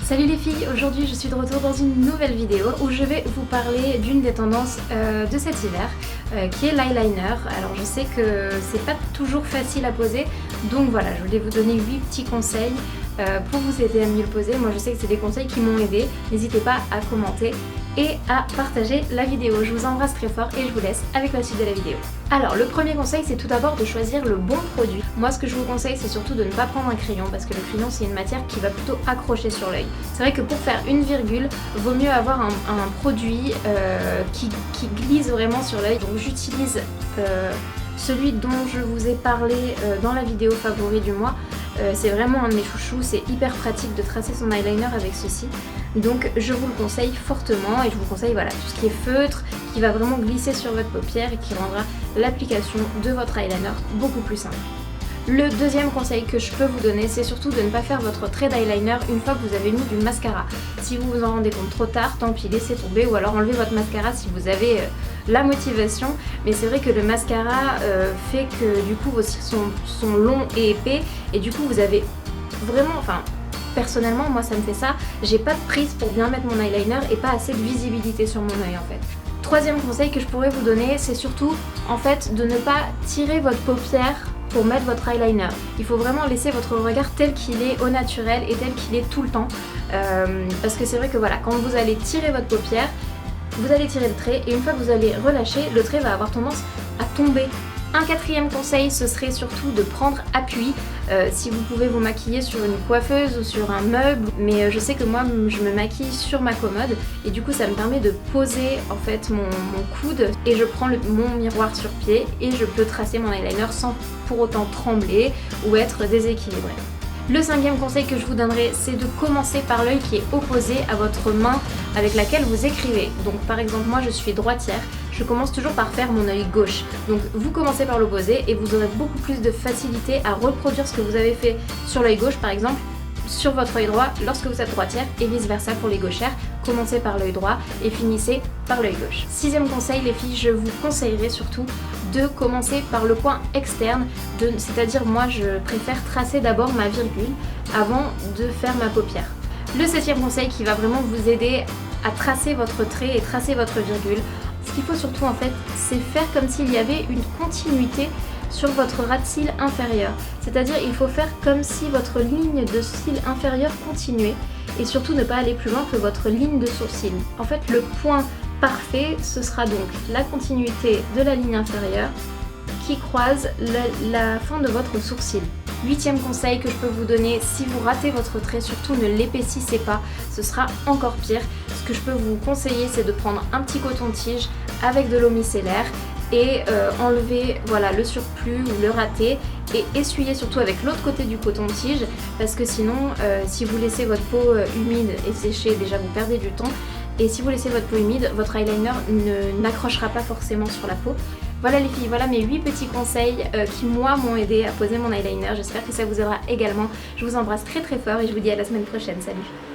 Salut les filles, aujourd'hui je suis de retour dans une nouvelle vidéo où je vais vous parler d'une des tendances de cet hiver qui est l'eyeliner. Alors je sais que c'est pas toujours facile à poser, donc voilà, je voulais vous donner 8 petits conseils pour vous aider à mieux le poser. Moi je sais que c'est des conseils qui m'ont aidé, n'hésitez pas à commenter et à partager la vidéo. Je vous embrasse très fort et je vous laisse avec la suite de la vidéo. Alors le premier conseil, c'est tout d'abord de choisir le bon produit. Moi ce que je vous conseille, c'est surtout de ne pas prendre un crayon parce que le crayon c'est une matière qui va plutôt accrocher sur l'œil. C'est vrai que pour faire une virgule, vaut mieux avoir un produit qui glisse vraiment sur l'œil. Donc j'utilise celui dont je vous ai parlé dans la vidéo favori du mois. C'est vraiment un de mes chouchous, c'est hyper pratique de tracer son eyeliner avec ceci. Donc je vous le conseille fortement et je vous conseille voilà, tout ce qui est feutre, qui va vraiment glisser sur votre paupière et qui rendra l'application de votre eyeliner beaucoup plus simple. Le deuxième conseil que je peux vous donner, c'est surtout de ne pas faire votre trait d'eyeliner une fois que vous avez mis du mascara. Si vous vous en rendez compte trop tard, tant pis, laissez tomber ou alors enlevez votre mascara si vous avez la motivation. Mais c'est vrai que le mascara fait que du coup vos cils sont longs et épais et du coup vous avez vraiment, enfin personnellement moi ça me fait ça, j'ai pas de prise pour bien mettre mon eyeliner et pas assez de visibilité sur mon œil en fait. Troisième conseil que je pourrais vous donner, c'est surtout en fait de ne pas tirer votre paupière pour mettre votre eyeliner. Il faut vraiment laisser votre regard tel qu'il est au naturel et tel qu'il est tout le temps. Parce que c'est vrai que voilà, quand vous allez tirer votre paupière, vous allez tirer le trait et une fois que vous allez relâcher, le trait va avoir tendance à tomber. Un quatrième conseil, ce serait surtout de prendre appui si vous pouvez vous maquiller sur une coiffeuse ou sur un meuble, mais je sais que moi je me maquille sur ma commode et du coup ça me permet de poser en fait mon coude et je prends mon miroir sur pied et je peux tracer mon eyeliner sans pour autant trembler ou être déséquilibré. Le cinquième conseil que je vous donnerai, c'est de commencer par l'œil qui est opposé à votre main avec laquelle vous écrivez. Donc par exemple moi je suis droitière, je commence toujours par faire mon œil gauche. Donc vous commencez par l'opposé et vous aurez beaucoup plus de facilité à reproduire ce que vous avez fait sur l'œil gauche par exemple sur votre œil droit lorsque vous êtes droitière et vice versa pour les gauchères. Commencez par l'œil droit et finissez par l'œil gauche. Sixième conseil les filles, je vous conseillerais surtout de commencer par le coin externe, c'est-à-dire moi je préfère tracer d'abord ma virgule avant de faire ma paupière. Le septième conseil qui va vraiment vous aider à tracer votre trait et tracer votre virgule, ce qu'il faut surtout en fait c'est faire comme s'il y avait une continuité sur votre ras de cils inférieur, c'est-à-dire il faut faire comme si votre ligne de cils inférieur continuait et surtout ne pas aller plus loin que votre ligne de sourcil. En fait le point parfait ce sera donc la continuité de la ligne inférieure qui croise la fin de votre sourcil. Huitième conseil que je peux vous donner, si vous ratez votre trait, surtout ne l'épaississez pas, ce sera encore pire. Ce que je peux vous conseiller c'est de prendre un petit coton-tige avec de l'eau micellaire et enlever voilà, le surplus ou le raté et essuyer surtout avec l'autre côté du coton-tige parce que sinon si vous laissez votre peau humide et séchée, déjà vous perdez du temps et si vous laissez votre peau humide, votre eyeliner n'accrochera pas forcément sur la peau. Voilà les filles, voilà mes 8 petits conseils qui moi m'ont aidé à poser mon eyeliner. J'espère que ça vous aidera également. Je vous embrasse très très fort et je vous dis à la semaine prochaine. Salut!